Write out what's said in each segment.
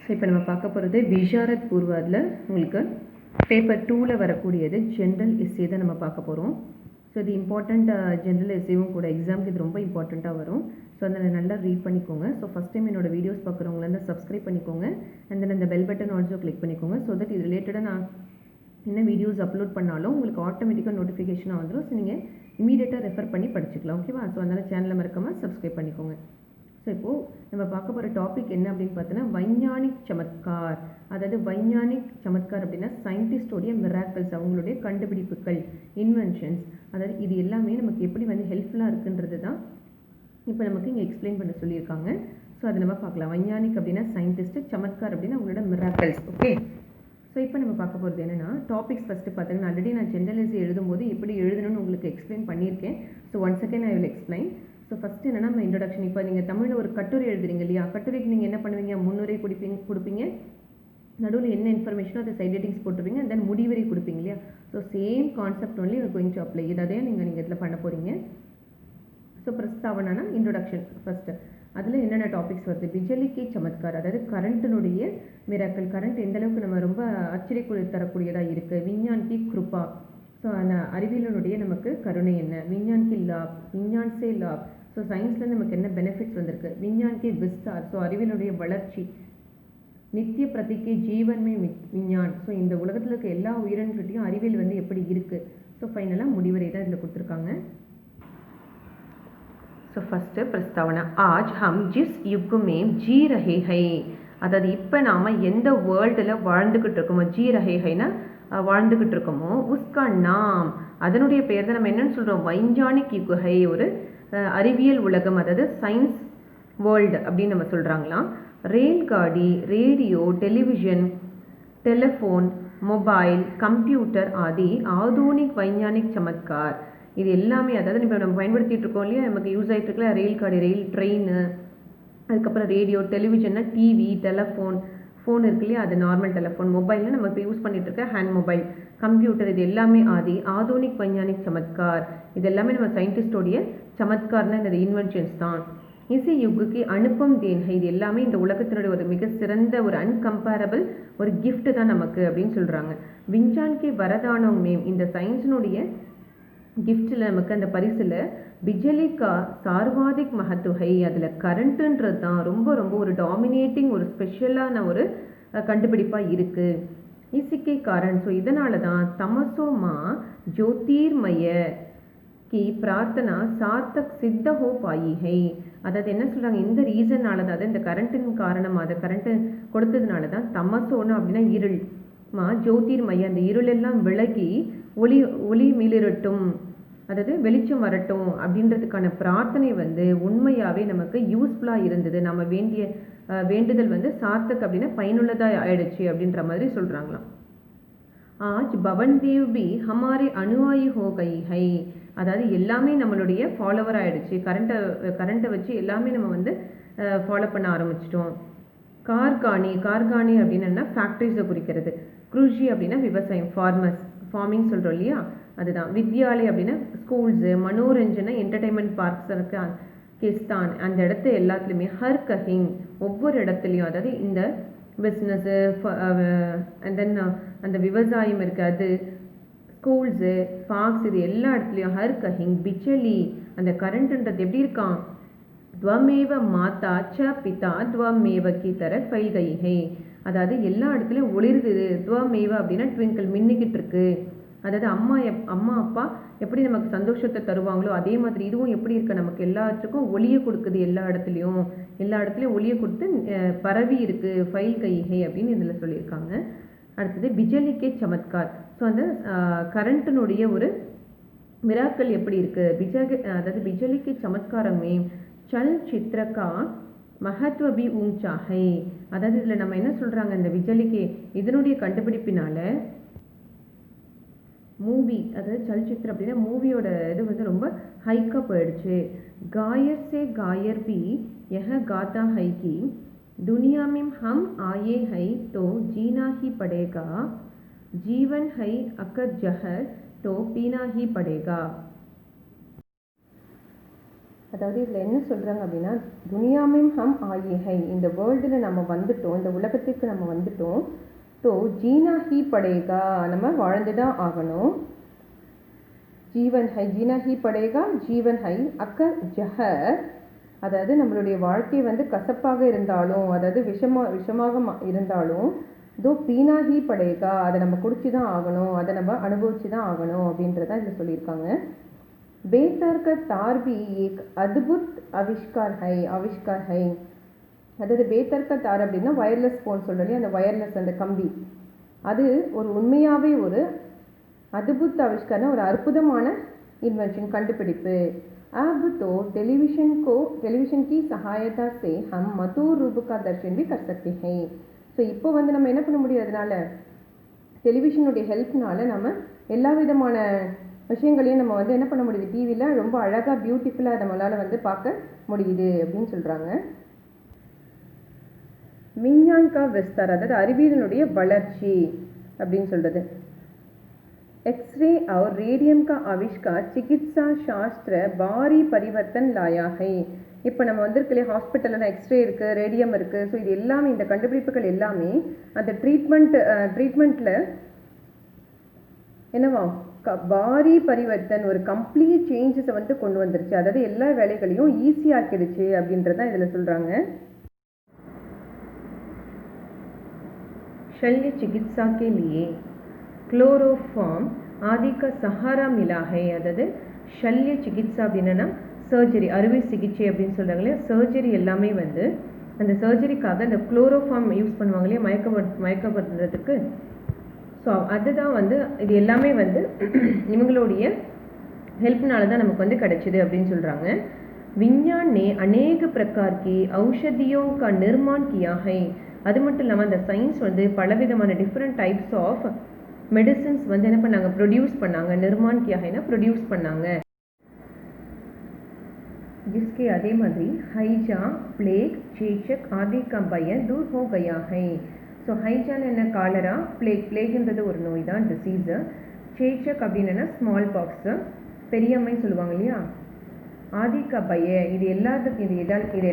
So இப்போ நம்ம பார்க்க போகிறது விஷாரத் பூர்வாதில் உங்களுக்கு பேப்பர் 2ல் வரக்கூடியது ஜென்ரல் எஸ்ஸே தான் நம்ம பார்க்க போகிறோம். ஸோ இது இம்பார்ட்டண்ட் ஜென்ரல் எஸ்ஸேவும் கூட எக்ஸாமுக்கு இது ரொம்ப இம்பார்ட்டண்ட்டாக வரும். ஸோ அதை நல்லா ரீட் பண்ணிக்கோங்க. ஸோ ஃபஸ்ட் டைம் என்னோட வீடியோஸ் பார்க்குறவங்கள சப்ஸ்கிரைப் பண்ணிக்கோங்க. அண்ட் தென் அந்த பெல் பட்டன் ஆல்சோ கிளிக் பண்ணிக்கோங்க. ஸோ தட் இது ரிலேட்டடாக நான் என்ன வீடியோஸ் அப்லோட் பண்ணாலும் உங்களுக்கு ஆட்டோமேட்டிக்காக நோட்டிஃபிகேஷனாக வந்துடும். ஸோ நீங்கள் இமீடியட்டாக ரெஃபர் பண்ணி படிச்சுக்கலாம். ஓகேவா? ஸோ அதனால் சேனலை மறக்காமல் சப்ஸ்கிரைப் பண்ணிக்கோங்க. ஸோ இப்போது நம்ம பார்க்க போகிற டாபிக் என்ன அப்படின்னு பார்த்தோன்னா வைஞானிக் சமத்கார். அதாவது வைஞானிக் சமத்கார் அப்படின்னா சயின்டிஸ்டோடைய மிராக்கிள்ஸ், அவங்களுடைய கண்டுபிடிப்புகள், இன்வென்ஷன்ஸ், அதாவது இது எல்லாமே நமக்கு எப்படி வந்து ஹெல்ப்ஃபுல்லாக இருக்குன்றது தான் இப்போ நமக்கு இங்கே எக்ஸ்பிளைன் பண்ண சொல்லியிருக்காங்க. ஸோ அதை நம்ம பார்க்கலாம். வைஞானிக் அப்படின்னா சயின்டிஸ்ட்டு, சமத்கார் அப்படின்னா அவங்களோட மிராக்கிள்ஸ். ஓகே, ஸோ இப்போ நம்ம பார்க்க போகிறது என்னென்னா டாபிக்ஸ் ஃபஸ்ட்டு பார்த்தீங்கன்னா ஆல்ரெடி நான் ஜென்ரல் எஸ்ஸே எழுதும்போது எப்படி எழுதணும்னு உங்களுக்கு எக்ஸ்பிளைன் பண்ணியிருக்கேன். So one second I will explain. So first என்னென்னா நம்ம இன்ட்ரடக்ஷன். இப்போ நீங்கள் தமிழில் ஒரு கட்டுரை எழுதுறீங்க இல்லையா, கட்டுரைக்கு நீங்கள் என்ன பண்ணுவீங்க, முன்னுரை கொடுப்பீங்க, நடுவில் என்ன இன்ஃபர்மேஷனோ அதை சைட் ஹெட்டிங்ஸ் போட்டுருவீங்க, அண்ட் தென் முடிவுரை கொடுப்பீங்க இல்லையா. So same concept only you going to apply. இதை நீங்கள் இதில் பண்ண போகிறீங்க. ஸோ பிரஸ்தாவனா இன்ட்ரொடக்ஷன் ஃபஸ்ட்டு. அதில் என்னென்ன டாபிக்ஸ் வருது, பிஜலி கே சமத்கார், அதாவது கரண்ட்டினுடைய மிராக்கள், கரண்ட் எந்த அளவுக்கு நம்ம ரொம்ப ஆச்சரியக்குழு தரக்கூடியதாக இருக்குது. விஞ்ஞான் கி கிருபா, ஸோ அந்த அறிவியலினுடைய நமக்கு கருணை என்ன. விஞ்ஞான் கி லாப், விஞ்ஞான் சே லாப், ஸோ சயின்ஸ்லேருந்து நமக்கு என்ன பெனிஃபிட்ஸ் வந்திருக்கு. விஞ்ஞான் கே விஸ்தார், ஸோ அறிவியலுடைய வளர்ச்சி. நித்திய பிரதிக்கை ஜீவன்மை விஞ்ஞான், ஸோ இந்த உலகத்தில் இருக்க எல்லா உயிரினங்கள்கிட்டையும் அறிவியல் வந்து எப்படி இருக்குது. ஸோ ஃபைனலாக முடிவுரை தான் இதில் கொடுத்துருக்காங்க. ஸோ ஃபஸ்ட்டு பிரஸ்தாவனா. ஆஜ் ஹம் ஜிஸ் யுக் மேம் ஜீ ரஹே ஹை, அதாவது இப்போ நாம் எந்த வேர்ல்டில் வாழ்ந்துக்கிட்டு இருக்கோமோ, ஜீ ரஹே ஹைனா வாழ்ந்துக்கிட்டு இருக்கோமோ, உஸ்கா நாம், அதனுடைய பெயர் தான் நம்ம என்னென்னு சொல்கிறோம், வைஞ்ஞானிக் யுக் ஹை, ஒரு அறிவியல் உலகம், அதாவது சயின்ஸ் வேர்ல்டு அப்படின்னு நம்ம சொல்கிறாங்களாம். ரேல்காடி, radio, television, telephone, mobile, computer ஆதி ஆதூனிக் வைஞ்ஞானிக் சமத்கார், இது எல்லாமே அதாவது இப்போ நம்ம பயன்படுத்திகிட்டு இருக்கோம் இல்லையா, நமக்கு யூஸ் ஆகிட்டு இருக்கல, ரயில் காடி, ரயில் ட்ரெயின், அதுக்கப்புறம் ரேடியோ, டெலிவிஷன்னா டிவி, டெலஃபோன், ஃபோன் இருக்கு இல்லையா, அது நார்மல் டெலிஃபோன், மொபைல்னு நம்ம இப்போ யூஸ் பண்ணிட்டு இருக்க ஹேண்ட் மொபைல், கம்ப்யூட்டர், இது எல்லாமே ஆதூனிக் வைஞ்ஞானிக் சமத்கார், இது எல்லாமே நம்ம சயின்டிஸ்டோடைய சமத்கார்னா இந்த இன்வென்ஷன்ஸ் தான். இசை யுகுக்கு அனுப்பம் தேன்ஹை, இது எல்லாமே இந்த உலகத்தினுடைய ஒரு மிக சிறந்த ஒரு அன்கம்பேரபிள் ஒரு கிஃப்ட் தான் நமக்கு அப்படின்னு சொல்கிறாங்க. விஞ்ஞான் கே வரதானம் மேம், இந்த சயின்ஸினுடைய கிஃப்டில் நமக்கு அந்த பரிசில் பிஜலி கா சார்வாதிக் மகத்துவை, அதில் கரண்ட்டுன்றது தான் ரொம்ப ரொம்ப ஒரு டாமினேட்டிங் ஒரு ஸ்பெஷலான ஒரு கண்டுபிடிப்பாக இருக்குது. இசிக்கை காரன், ஸோ இதனால தான் தமசோமா ஜோதிர்மய கி பிரார்த்தனா சாத்தக் சித்த ஹோ பாயிஹை, அதாவது என்ன சொல்கிறாங்க, இந்த ரீசன்னால தான், அதாவது இந்த கரண்ட்டின் காரணமாக, அதை கரண்ட்டு கொடுத்ததுனால தான் தமசோனா அப்படின்னா இருள், மா ஜோதிர்மய, அந்த இருளெல்லாம் விலகி ஒளி மிளிரட்டும், அதாவது வெளிச்சம் வரட்டும் அப்படின்றதுக்கான பிரார்த்தனை வந்து உண்மையாகவே நமக்கு யூஸ்ஃபுல்லாக இருந்தது. நம்ம வேண்டிய வேண்டுதல் வந்து சார்த்தக் அப்படின்னா பயனுள்ளதாக ஆயிடுச்சு அப்படின்ற மாதிரி சொல்கிறாங்களாம். ஆஜ் பவன் தேவ் பி ஹமாரே அணுவாயு ஹோ கை ஹை, அதாவது எல்லாமே நம்மளுடைய ஃபாலோவர் ஆகிடுச்சு. கரண்ட்டை வச்சு எல்லாமே நம்ம வந்து ஃபாலோ பண்ண ஆரம்பிச்சிட்டோம். கார்கானி அப்படின்னா ஃபேக்ட்ரிஸை குறிக்கிறது. குருஷி அப்படின்னா விவசாயம், ஃபார்மிங் சொல்கிறோம் இல்லையா, அதுதான். வித்யாலய் அப்படின்னா ஸ்கூல்ஸு, மனோரஞ்சன என்டர்டைன்மெண்ட் பார்க்ஸ் இருக்கு, கிஸ்தான், அந்த இடத்து எல்லாத்துலேயுமே ஹர் கஹிங், ஒவ்வொரு இடத்துலையும், அதாவது இந்த பிஸ்னஸ்ஸு அண்ட் தென் அந்த விவசாயம் இருக்குது, அது ஸ்கூல்ஸு, பார்க்ஸ், இது எல்லா இடத்துலையும் ஹர் கஹிங் பிச்சலி, அந்த கரண்ட்டுன்றது எப்படி இருக்கான், துவமேவ மாதா ச பிதா துவமேவ கி தர ஃபைல் கைஹே, அதாவது எல்லா இடத்துலையும் ஒளிருது. துவமேவ அப்படின்னா ட்விங்கிள், மின்னிக்கிட்டு இருக்கு. அதாவது அம்மா அப்பா எப்படி நமக்கு சந்தோஷத்தை தருவாங்களோ அதே மாதிரி இதுவும் எப்படி இருக்க, நமக்கு எல்லாத்துக்கும் ஒளியை கொடுக்குது, எல்லா இடத்துலையும் ஒளியை கொடுத்து பரவி இருக்கு, ஃபைல் கைஹை அப்படின்னு இதில் சொல்லியிருக்காங்க. அடுத்தது பிஜலிக்கே சமத்கார், ஸோ அந்த கரண்ட்டினுடைய ஒரு மிராக்கள் எப்படி இருக்குது. அதாவது பிஜலிக்கே சமத்காரமே சல் சித்திரக்கா மகத்துவ பி ஊஞ்சாகை, அதாவது இதில் நம்ம என்ன சொல்கிறாங்க, இந்த பிஜலிக்கே இதனுடைய கண்டுபிடிப்பினால மூவி, அதாவது சலச்சித்திரம் அப்படின்னா மூவியோட இது வந்து ரொம்ப ஹைக்காக போயிடுச்சு. காயர் சே காயர் பி யஹ காத்தா ஹை கி துனியா மேம் ஹம் ஆயே ஹை தோ ஜீனா ஹி படேகா, ஜீவன் ஹை அக்கர் ஜஹர் தோ பீனா ஹி படேகா. அதாவது இதில் என்ன சொல்கிறாங்க அப்படின்னா, துனியாமையும் ஹம் ஆயே ஹை, இந்த வேர்ல்டில் நம்ம வந்துட்டோம், இந்த உலகத்துக்கு நம்ம வந்துட்டோம். ஸோ ஜீனா ஹீ படேகா, நம்ம வாழ்ந்து தான் ஆகணும். ஜீவன் ஹை, ஜீனா ஹீ படேகா, ஜீவன் ஹை. அக்கர் ஜஹர், அதாவது நம்மளுடைய வாழ்க்கை வந்து கசப்பாக இருந்தாலும், அதாவது விஷமாக இருந்தாலும், தோ பீனா ஹீ படேகா, அதை நம்ம குடிச்சு தான் ஆகணும், அதை நம்ம அனுபவிச்சு தான் ஆகணும் அப்படின்றதான் இதில் சொல்லியிருக்காங்க. बेहतर का तार भी एक अद्भुत आविष्कार है. அதாவது பேத்தர் का तार அப்படின்னா வயர்லெஸ் ஃபோன் சொல்கிறோம், அந்த வயர்லெஸ் அந்த கம்பி, அது ஒரு உண்மையாகவே ஒரு அத்புத் ஆவிஷ்காரம், ஒரு அற்புதமான इन्वेंशन கண்டுபிடிப்பு. अब तो टेलीविज़न की सहायता से हम मधुर रूप का दर्शन भी कर सकते हैं. ஸோ இப்போ வந்து நம்ம என்ன பண்ண முடியும், அதனால டெலிவிஷனுடைய ஹெல்ப்னால நம்ம எல்லா விதமான விஷயங்களையும் நம்ம வந்து என்ன பண்ண முடியுது, டிவியில் ரொம்ப அழகாக பியூட்டிஃபுல்லாக நம்மளால் வந்து பார்க்க முடியுது அப்படின்னு சொல்கிறாங்க. விஞ்ஞான் கா விஸ்தார், அதாவது அறிவியலினுடைய வளர்ச்சி அப்படின்னு சொல்கிறது. एक्सरे और रेडियम का आविष्कार चिकित्सा शास्त्र भारी परिवर्तन लाया है. இப்போ நம்ம வந்திருக்கலையே ஹாஸ்பிட்டலில் எக்ஸ்ரே இருக்குது, ரேடியம் இருக்குது. ஸோ இது எல்லாமே, இந்த கண்டுபிடிப்புகள் எல்லாமே அந்த ட்ரீட்மெண்ட்டில் என்னவா பாரி பரிவர்த்தன், ஒரு கம்ப்ளீட் சேஞ்சஸை வந்து கொண்டு வந்துருச்சு. அதாவது எல்லா வேலைகளையும் ஈஸியாக்கிடுச்சு அப்படின்றதான் இதில் சொல்கிறாங்க. शल्य चिकित्सा के लिए क्लोरोफॉर्म आदि का सहारा मिला है. அதாவது शल्य चिकित्सा அப்படின்னா சர்ஜரி, அறுவை சிகிச்சை அப்படின்னு சொல்கிறாங்க இல்லையா. சர்ஜரி எல்லாமே வந்து அந்த சர்ஜரிக்காக அந்த குளோரோஃபார்ம் யூஸ் பண்ணுவாங்க இல்லையா, மயக்கப்படுறதுக்கு. ஸோ அதுதான் வந்து இது எல்லாமே வந்து இவங்களுடைய हेल्पनाल தான் நமக்கு வந்து கிடைச்சிது அப்படின்னு சொல்கிறாங்க. विज्ञान ने अनेक प्रकार की औषधियों का निर्माण किया है. அது மட்டும் இல்லாமல் அந்த சயின்ஸ் வந்து பலவிதமான டிஃப்ரெண்ட் டைப்ஸ் ஆஃப் மெடிசின்ஸ் வந்து என்ன பண்ணாங்க, ப்ரொடியூஸ் பண்ணாங்க. நிர்மான் கியா ஹைனா ப்ரொடியூஸ் பண்ணாங்க. जिसके அதே மாதிரி ஹைஜா, பிளேக், சேச்சக் ஆதி का भय दूर हो गया है. ஸோ ஹைஜான்னு என்ன, காலரா, பிளேக்ன்றது ஒரு நோய் தான், டிசீஸு. சேச்சக் அப்படின்னா ஸ்மால் பாக்ஸு, பெரியம்மை சொல்லுவாங்க இல்லையா. ஆதி का भय, இது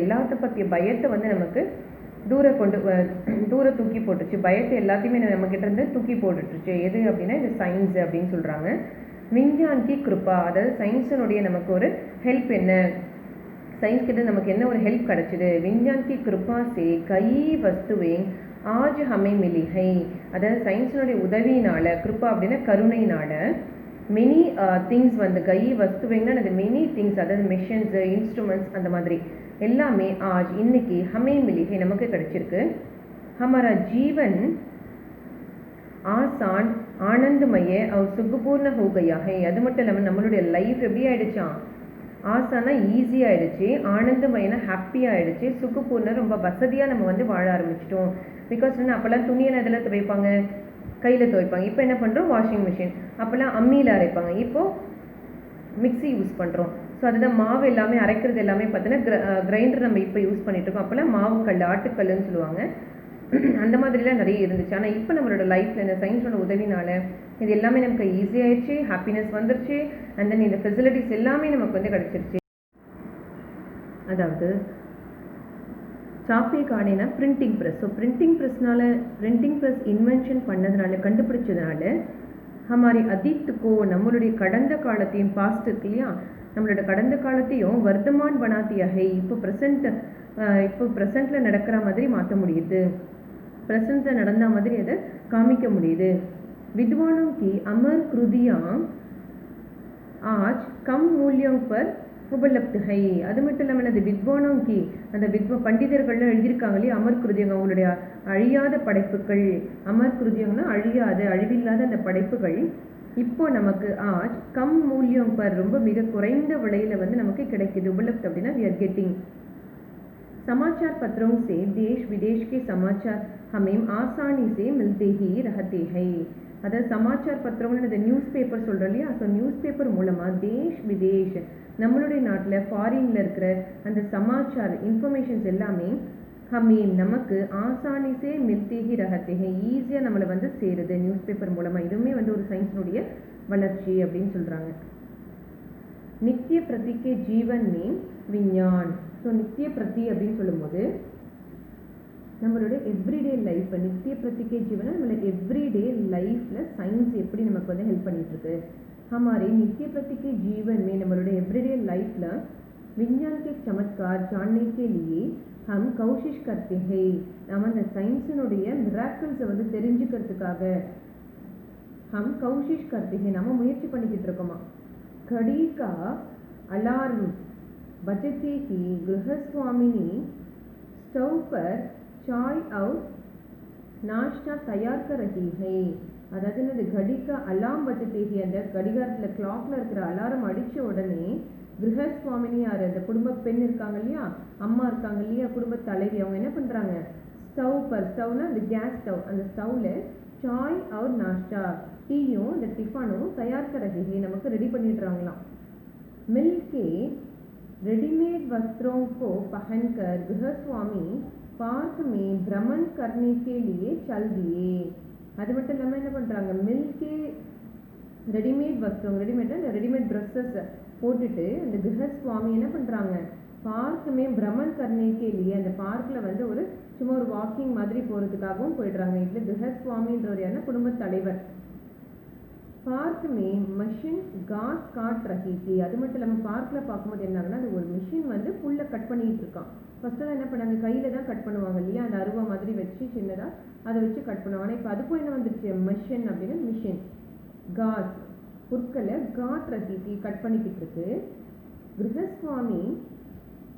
எல்லாத்த பற்றிய பயத்தை வந்து நமக்கு தூர தூக்கி போட்டுச்சு. பயத்தை எல்லாத்தையுமே நம்மக்கிட்ட இருந்து தூக்கி போட்டுட்டுருச்சு. எது அப்படின்னா இது சயின்ஸ் அப்படின்னு சொல்கிறாங்க. விஞ்ஞான் கி கிருப்பா, அதாவது சயின்ஸினுடைய நமக்கு ஒரு ஹெல்ப் என்ன, சயின்ஸ் கிட்ட நமக்கு என்ன ஒரு ஹெல்ப் கிடச்சிது. விஞ்ஞான் கி கிருப்பா சே கை வஸ்துவே ஆஜ் ஹமே மிலி ஹை. அதாவது சயின்ஸினுடைய உதவியினால, கிருப்பா அப்படின்னா கருணையினால, மெனி திங்ஸ் வந்து கை வஸ்துவேங்கன்னா அது மெனி திங்ஸ், அதாவது மிஷின்ஸு, இன்ஸ்ட்ருமெண்ட்ஸ், அந்த மாதிரி எல்லாமே ஆஜ் இன்னைக்கு ஹமே மிலி ஹை நமக்கு கிடைச்சிருக்கு. हमारा जीवन आसान आनंदमय और सुखपूर्ण हो गया है. அது மட்டும் இல்லாமல் நம்மளுடைய லைஃப் எப்படி ஆயிடுச்சான், ஆசானா ஈஸி ஆயிடுச்சு, ஆனந்தமயனா ஹாப்பி ஆயிடுச்சு, சுகப்பூர்ண ரொம்ப வசதியாக நம்ம வந்து வாழ ஆரம்பிச்சிட்டோம். பிகாஸ் வந்து அப்போல்லாம் துணியெல்லாம் இதில் துவைப்பாங்க, கையில் துவைப்பாங்க. இப்போ என்ன பண்ணுறோம், வாஷிங் மிஷின். அப்போல்லாம் அம்மியில் அரைப்பாங்க, இப்போது மிக்ஸி யூஸ் பண்ணுறோம். ஸோ அதுதான் மாவு எல்லாமே அரைக்கிறது எல்லாமே பார்த்தீங்கன்னா கிரைண்டர் நம்ம இப்போ யூஸ் பண்ணிகிட்ருக்கோம். அப்போல்லாம் மாவு கல், ஆட்டுக்கல்லுன்னு சொல்லுவாங்க. அந்த மாதிரிலாம் நிறைய இருந்துச்சு. ஆனால் இப்போ நம்மளோட லைஃப்பில் இந்த சயின்ஸோட உதவினால இது எல்லாமே நமக்கு ஈஸி ஆயிடுச்சு, ஹாப்பினஸ் வந்துருச்சு. அண்ட் தென் இந்த ஃபெசிலிட்டிஸ் எல்லாமே நமக்கு வந்து கிடச்சிருச்சு. அதாவது சாப்பிய காணினா printing press. So printing press invention பண்ணதுனால, கண்டுபிடிச்சதுனால ஹமாரி அதித்துக்கோ, நம்மளுடைய கடந்த காலத்தையும், பாஸ்ட் இருக்கு இல்லையா, நம்மளோட கடந்த காலத்தையும் வர்த்தமான் பனாத்தியாக இப்போ ப்ரெசண்ட்டில் நடக்கிற மாதிரி மாற்ற முடியுது. ப்ரெசண்ட்டில் நடந்த மாதிரி அதை காமிக்க முடியுது. विद्वानों की अमर कृतियाँ आज कम मूल्यों पर उपलब्ध है. அது மட்டும் இல்லாமல் அந்த வித்வானோं की, அந்த பண்டிதர்கள்லாம் எழுதியிருக்காங்க இல்லையா, அமர் கிருதியங்க, அவங்களுடைய அழியாத படைப்புகள். அமர் கிருதியங்கன்னா அழிவில்லாத அந்த படைப்புகள் இப்போ நமக்கு ஆஜ் கம் மூல்யம் பர், ரொம்ப மிக குறைந்த விலையில் வந்து நமக்கு கிடைக்குது. उपलब्ध அப்படின்னா we are getting. समाचार पत्रों से देश विदेश के समाचार हमें आसानी से मिलते ही रहते हैं. அதாவது சமாச்சார் பத்திரம்னு இந்த நியூஸ் பேப்பர் சொல்கிறோம் இல்லையா. ஸோ நியூஸ் பேப்பர் மூலமாக தேஷ் விதேஷ், நம்மளுடைய நாட்டில் ஃபாரினில் இருக்கிற அந்த சமாச்சார் இன்ஃபர்மேஷன்ஸ் எல்லாமே ஹமீம் நமக்கு ஆசானிசே மில்தேஹி ரஹத்தேஹே, ஈஸியாக நம்மளை வந்து சேருது நியூஸ் பேப்பர் மூலமாக. இதுவுமே வந்து ஒரு சயின்ஸினுடைய வளர்ச்சி அப்படின்னு சொல்கிறாங்க. नित्य प्रति के जीवन में விஞ்ஞான். ஸோ நித்திய பிரதி அப்படின்னு சொல்லும்போது நம்மளோட எவ்ரிடே லைஃப் நித்திய பிரத்திகை ஜீவனை நம்மளோட எவ்ரிடே லைஃப்பில் சயின்ஸ் எப்படி நமக்கு வந்து ஹெல்ப் பண்ணிகிட்ருக்கு. हमारे नित्य प्रति के जीवन में நம்மளோட एवरीडे लाइफ ला विज्ञान के चमत्कार जानने के लिए हम कोशिश करते हैं. நம்ம அந்த சயின்ஸினுடைய மிராக்கிள்ஸை வந்து தெரிஞ்சுக்கிறதுக்காக हम कोशिश करते हैं நம்ம முயற்சி பண்ணிக்கிட்டு இருக்கோமா. घड़ी का अलार्म बजते ही गृहस्वामिनी स्टोव पर चाय और नाश्ता तैयार कर रही है. அதாவது இந்த கடிக்கா அலாம் பஜ்ஜேஹி அந்த கடிகாரத்தில் கிளாக்ல இருக்கிற அலாரம் அடித்த உடனே கிரகஸ்வாமினி யார் அந்த குடும்ப பெண் இருக்காங்க இல்லையா, அம்மா இருக்காங்க இல்லையா, குடும்ப தலைவி, அவங்க என்ன பண்ணுறாங்க ஸ்டவ்னா அந்த கேஸ் ஸ்டவ், அந்த ஸ்டவ்வில் சாய் और नाश्ता டீயும் இந்த டிஃபனும் தயார் கரகி நமக்கு ரெடி பண்ணிடுறாங்களாம். मिल के रेडीमेड वस्त्रों को पहनकर गृहस्वामी पार्क में भ्रमण करने के लिए चल दिए. அது மட்டும் இல்லாமல் என்ன பண்ணுறாங்க, மில்கே ரெடிமேட் வஸ்திரம், ரெடிமேட் ட்ரெஸ்ஸஸ் போட்டுட்டு அந்த கிரகஸ்வாமி என்ன பண்ணுறாங்க, பார்க்குமே பிரமன் கர்னேக்கே இல்லையே அந்த பார்க்கில் வந்து ஒரு சும்மா ஒரு வாக்கிங் மாதிரி போகிறதுக்காகவும் போயிடுறாங்க. இதில் கிரகஸ்வாமின்றவர் யாருன்னா குடும்ப தலைவர். பார்க்குமே மிஷின் காஸ் காட் ரஹி. அது மட்டும் இல்லாமல் பார்க்கில் பார்க்கும்போது என்ன ஆகுனா அது ஒரு மிஷின் வந்து புல்லை கட் பண்ணிகிட்டு இருக்கான். ஃபஸ்ட்டெல்லாம் என்ன பண்ணாங்க, கையில் தான் கட் பண்ணுவாங்க இல்லையா, அந்த அருவா மாதிரி வச்சு சின்னதாக அதை வச்சு கட் பண்ணுவாங்க. ஆனால் இப்போ அதுக்கும் என்ன வந்துருச்சு, மிஷின் அப்படின்னா மிஷின் காஸ் புற்களை காட் ரஹி கட் பண்ணிக்கிட்டு இருக்கு. गृहस्वामी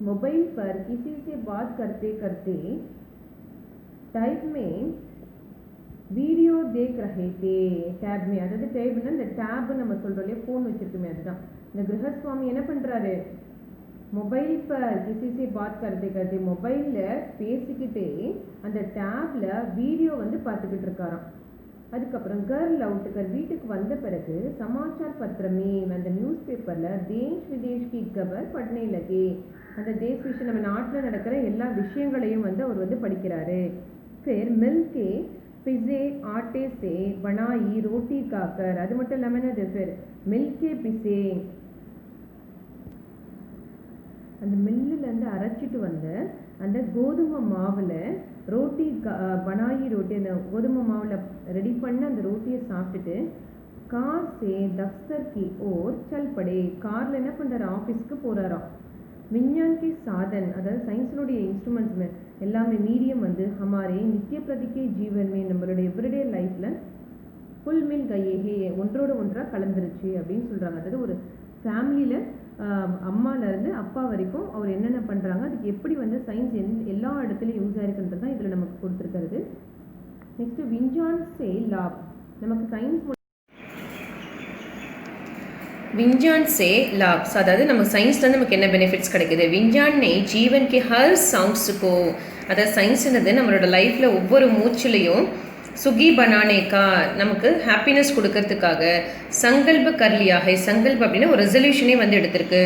मोबाइल पर किसी से बात करते करते टाइप में வீடியோ தேக் ரஹே தே. டேப் மே, அதாவது டேப்னா இந்த டேப் நம்ம சொல்கிறோம் இல்லையா, ஃபோன் வச்சுருக்குமே அதுதான். இந்த கிரகஸ்வாமி என்ன பண்ணுறாரு, மொபைல் பர் கிசி சே பாத் கர்த்தே கர்த்தே மொபைலில் பேசிக்கிட்டே அந்த டேப்பில் வீடியோ வந்து பார்த்துக்கிட்டு இருக்காராம். அதுக்கப்புறம் கர்ல் அவுட்டுக்கர் வீட்டுக்கு வந்த பிறகு சமாச்சார் பத்திரமே அந்த நியூஸ் பேப்பரில் தேஷ் விதேஷ் கி கபர் பட்னே லகே. அந்த தேஷ் விஷயம் நம்ம நாட்டில் நடக்கிற எல்லா விஷயங்களையும் வந்து அவர் வந்து படிக்கிறாரு. फिर मिल के पिज़्ज़े आटे से बनाई रोटी खाकर. அது மட்டும் இல்லாமல் என்னது, फिर मिल के पिज़्ज़े அந்த மில்லுலேருந்து அரைச்சிட்டு வந்த அந்த கோதுமை மாவில் ரோட்டி பனாயி ரொட்டி, அந்த கோதுமை மாவில் ரெடி பண்ண அந்த ரொட்டியை சாப்பிட்டுட்டு கார் சே தஃப்தர் கி ஓர் சல் படே. காரில் என்ன பண்ணுறாரு, ஆஃபீஸ்க்கு போகிறாராம். விஞ்ஞான் கி சாதன், அதாவது சயின்ஸினுடைய இன்ஸ்ட்ருமெண்ட்ஸ் எல்லாமே மீடியம் வந்து ஹமாரே நித்திய பிரதிக்கை ஜீவன்மே நம்மளோட எவ்ரிடே லைஃப்பில் ஃபுல் மில் கையேஹே ஒன்றோட ஒன்றாக கலந்துருச்சு அப்படின்னு சொல்கிறாங்க. அதாவது ஒரு ஃபேமிலியில் அம்மாலேருந்து அப்பா வரைக்கும் அவர் என்னென்ன பண்ணுறாங்க, அதுக்கு எப்படி வந்து சயின்ஸ் எல்லா இடத்துலையும் யூஸ் ஆகிருக்குன்றது தான் இதில் நமக்கு கொடுத்துருக்கிறது. நெக்ஸ்ட்டு விஞ்ஞான் சே லாப், நமக்கு சயின்ஸ் विज्ञान से लाभ, அதாவது நம்ம சயின்ஸ்லேருந்து நமக்கு என்ன பெனிஃபிட்ஸ் கிடைக்குது. விஞ்ஞான் ने जीवन के हर सांस को, அதாவது சயின்ஸ்ன்றது நம்மளோட லைஃப்பில் ஒவ்வொரு மூச்சுலையும் சுகி பனானேக்கா நமக்கு ஹாப்பினஸ் கொடுக்கறதுக்காக சங்கல்ப கர்லியாக, சங்கல்ப அப்படின்னா ஒரு ரெசல்யூஷனே வந்து எடுத்திருக்கு.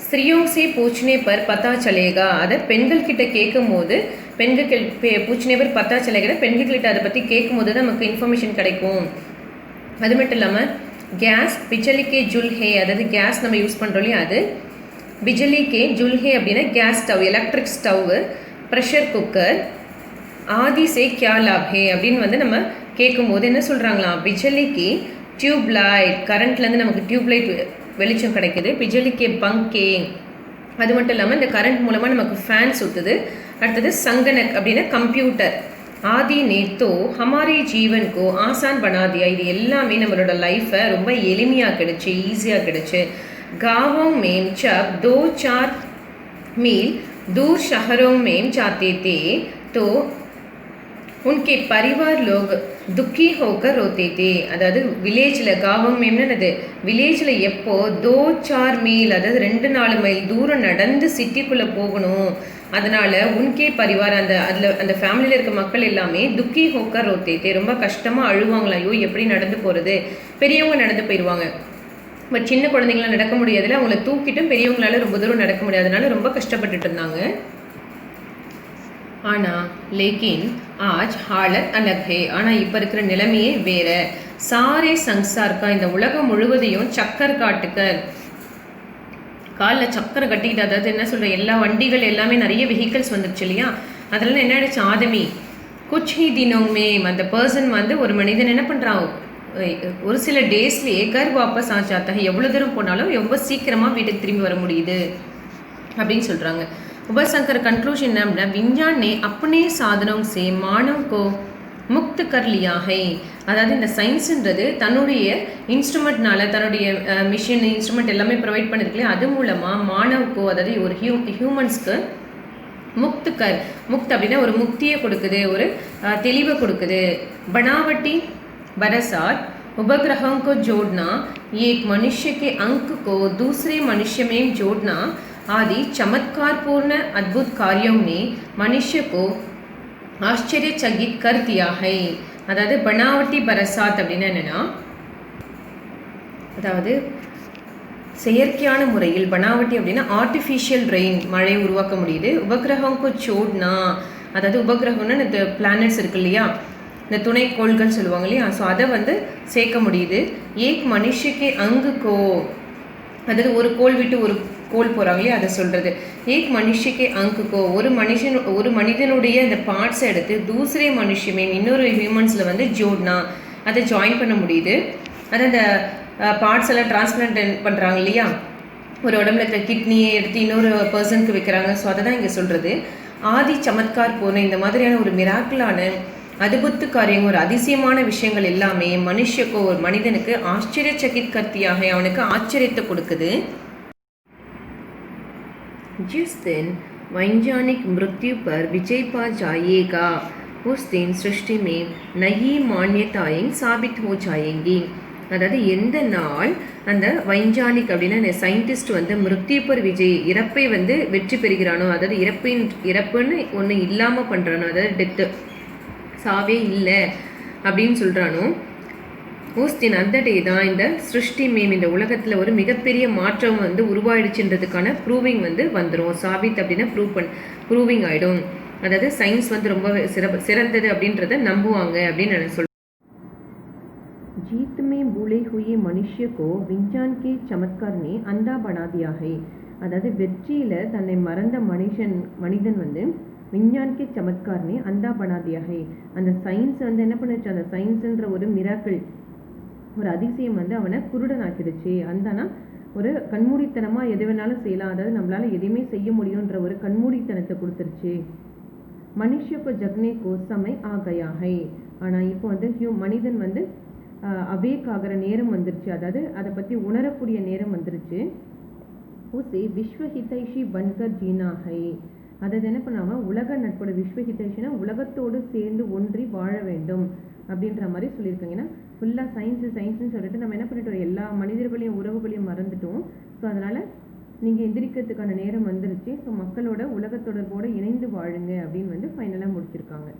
ஸ்திரியோं से पूछने पर पता चलेगा, அதை பெண்கள் கிட்ட கேட்கும் போது பெண்கள் பூछने पर पता चलेगा, பெண்கள் கிட்ட அதை பற்றி கேட்கும் போது தான் நமக்கு இன்ஃபர்மேஷன் கிடைக்கும். அது மட்டும் இல்லாமல் கேஸ் பிஜலிக்கே ஜுல்ஹே, அதாவது கேஸ் நம்ம யூஸ் பண்ணுறோம் இல்லையா, அது பிஜலிக்கே ஜுல்ஹே அப்படின்னா gas stove, electric stove, pressure cooker, ஆதி சே கியா லாப் ஹே அப்படின்னு வந்து நம்ம கேட்கும்போது என்ன சொல்கிறாங்களாம், பிஜலிக்கு டியூப் லைட், கரண்ட்லேருந்து நமக்கு டியூப் லைட் வெளிச்சம் கிடைக்குது. பிஜலிக்கே பங்கே, அது மட்டும் இல்லாமல் இந்த கரண்ட் மூலமாக நமக்கு ஃபேன் சுற்றுது. அடுத்தது சங்கனக் அப்படின்னா கம்ப்யூட்டர். ஆதி நேத்தோ ஹமாரி ஜீவன் கோ ஆசான் பனாதியா, இது எல்லாமே நம்மளோட லைஃப்பை ரொம்ப எளிமையாக கிடச்சி, ஈஸியாக கிடச்சி. गाँवों में जब 2-4 मील दूर शहरों में जाते थे तो उनके परिवार लोग दुखी होकर रोते थे. அதாவது வில்லேஜில் காவம் மேம்னது வில்லேஜில் எப்போ 2-4 மீல், அதாவது 2-4 மைல் தூரம் நடந்து சிட்டிக்குள்ளே போகணும். அதனால் உன்கே பரிவார் அந்த ஃபேமிலியில் இருக்க மக்கள் எல்லாமே துக்கி ஹோக்கர் ரோத்தே, ரொம்ப கஷ்டமாக அழுவாங்களாம். ஐயோ எப்படி நடந்து போகிறது, பெரியவங்க நடந்து போயிடுவாங்க, பட் சின்ன குழந்தைங்களாம் நடக்க முடியாதுல, அவங்கள தூக்கிட்டும் பெரியவங்களால ரொம்ப தூரம் நடக்க முடியாதனால ரொம்ப கஷ்டப்பட்டுட்டு இருந்தாங்க. ஆனால் லேக்கின் ஆஜ் ஹாலத் அலக் ஹே, ஆனால் இப்போ இருக்கிற நிலைமையே வேறு. சாரே சங்சார்க்கா, இந்த உலகம் முழுவதையும் சக்கர் காட்டுக்கர் காலில் சக்கரை கட்டிக்கிட்டு, அதாவது என்ன சொல்கிற எல்லா வண்டிகள் எல்லாமே நிறைய வெஹிக்கல்ஸ் வந்துருச்சு இல்லையா, அதெல்லாம் என்ன ஆயிடுச்சு, ஆதமி குச் ஹி தினோமே அந்த பர்சன் வந்து ஒரு மனிதன் என்ன பண்ணுறான், ஒரு சில டேஸ்லேயே கர் வாபஸ் ஆ ஜாத்தா है, எவ்வளோ தூரம் போனாலும் ரொம்ப சீக்கிரமாக வீட்டுக்கு திரும்பி வர முடியுது அப்படின்னு சொல்கிறாங்க. உபசங்கர் கன்க்ளூஷன் என்ன அப்படின்னா, விஞ்ஞான் ने अपने साधनों से मानव को முக்து கர் லியா ஹை, அதாவது இந்த சயின்ஸுன்றது தன்னுடைய இன்ஸ்ட்ருமெண்ட்னால, தன்னுடைய மிஷின் இன்ஸ்ட்ருமெண்ட் எல்லாமே ப்ரொவைட் பண்ணிருக்கலையே, அது மூலமாக மாணவுக்கோ, அதாவது ஒரு ஹியூமன்ஸ்க்கு முக்து கர், முக்த் அப்படின்னா ஒரு முக்தியை கொடுக்குது, ஒரு தெளிவை கொடுக்குது. बनावटी बरसात उपग्रहों को जोड़ना, एक मनुष्य के अंक को दूसरे मनुष्य में जोड़ना आदि चमत्कारपूर्ण अद्भुत कार्यों ने मनुष्य को ஆச்சரியச்சகித் கர் தியா ஹை. அதாவது பனாவட்டி பரசாத் அப்படின்னா என்னென்னா, அதாவது செயற்கையான முறையில், பனாவட்டி அப்படின்னா ஆர்டிஃபிஷியல் ரெயின், மழை உருவாக்க முடியுது. உபகிரகம்க்கு சோட்னா, அதாவது உபகிரகம்னா இந்த பிளானட்ஸ் இருக்கு இல்லையா, இந்த துணைக்கோள்கள் சொல்லுவாங்க இல்லையா, ஸோ அதை வந்து சேர்க்க முடியுது. ஏக் மனுஷக்கே அங்குக்கோ, அதாவது ஒரு கோள் விட்டு ஒரு கோல் போகிறாங்க இல்லையா, அதை சொல்கிறது. ஏக் மனுஷக்கே அங்குக்கோ, ஒரு மனிதனுடைய அந்த பார்ட்ஸை எடுத்து தூசரே மனுஷமே இன்னொரு ஹியூமன்ஸில் வந்து ஜோட்னா, அதை ஜாயின் பண்ண முடியுது. அது அந்த பார்ட்ஸ் எல்லாம் டிரான்ஸ்பிளான்ட் பண்ணுறாங்க இல்லையா, ஒரு உடம்புல இருக்கிற கிட்னியை எடுத்து இன்னொரு பர்சனுக்கு வைக்கிறாங்க. ஸோ அதை தான் இங்கே சொல்கிறது. ஆதி சமத்கார் போன இந்த மாதிரியான ஒரு மிராக்கிளான அத்புத்து காரியம், ஒரு அதிசயமான விஷயங்கள் எல்லாமே மனுஷக்கோ, ஒரு மனிதனுக்கு ஆச்சரியச்சகித் கர்த்தியாக, அவனுக்கு ஆச்சரியத்தை கொடுக்குது. जिस दिन वैज्ञानिक मृत्यु पर विजय पा जाएगा, उस दिन सृष्टि में नई मान्यताएं साबित हो जाएंगी. அதாவது எந்த நாள் அந்த வைஞ்ஞானிக் அப்படின்னா இந்த சயின்டிஸ்ட் வந்து மிருத்யு பர் விஜய், இறப்பை வந்து வெற்றி பெறுகிறானோ, அதாவது இறப்புன்னு ஒன்று இல்லாமல் பண்ணுறானோ, அதாவது டெத்து, சாவே இல்லை அப்படின்னு சொல்கிறானோ, ஊஸ்தின் அந்த டே தான் இந்த சிருஷ்டி மேம், இந்த உலகத்தில் ஒரு மிகப்பெரிய மாற்றம் வந்து உருவாயிடுச்சுன்றதுக்கான ப்ரூவிங் வந்து வந்துடும். சாபித் அப்படின்னா ப்ரூவிங் ஆகிடும். அதாவது சயின்ஸ் வந்து ரொம்ப சிறந்தது அப்படின்றத நம்புவாங்க அப்படின்னு நான் சொல்கிறேன். जीत में भूले हुए मनुष्य को विज्ञान के चमत्कार ने अंधा बना दिया है. அதாவது வெற்றியில் தன்னை மறந்த மனிதன் வந்து விஞ்ஞான் கே சமத்கார்னே அந்தா பனா தியா ஹை, அந்த சயின்ஸ் வந்து என்ன பண்ணுச்சு, அந்த சயின்ஸுன்ற ஒரு மிராக்கிள், ஒரு அதிசயம் வந்து அவனை குருடன் ஆக்கிடுச்சு. அந்தானா ஒரு கண்மூடித்தனமாக எது வேணாலும் செய்யலாம், அதாவது நம்மளால் எதையுமே செய்ய முடியுன்ற ஒரு கண்மூடித்தனத்தை கொடுத்துருச்சு. மனுஷக்கோ ஜக்னேக்கோ சமை ஆகயா ஹை, ஆனால் இப்போ வந்து மனிதன் வந்து அவேக் ஆகிற நேரம் வந்துருச்சு, அதாவது அதை பற்றி உணரக்கூடிய நேரம் வந்துருச்சு. உசே விஸ்வஹிதைஷி பன்கர் ஜீனா ஹை, அதாவது என்ன பண்ணாமல் உலக நட்போட, விஸ்வஹிதைஷினா உலகத்தோடு சேர்ந்து ஒன்றி வாழ வேண்டும் அப்படின்ற மாதிரி சொல்லியிருக்காங்க. ஏன்னா ஃபுல்லாக சயின்ஸ்ன்னு சொல்லிட்டு நம்ம என்ன பண்ணிட்டோம், எல்லா மனிதர்களையும் உறவுகளையும் மறந்துட்டோம். ஸோ அதனால் நீங்கள் எந்திரிக்கிறதுக்கான நேரம் வந்துருச்சு. ஸோ மக்களோட உலக தொடர்போடு இணைந்து வாழுங்க அப்படின்னு வந்து ஃபைனலாக முடிச்சிருக்காங்க.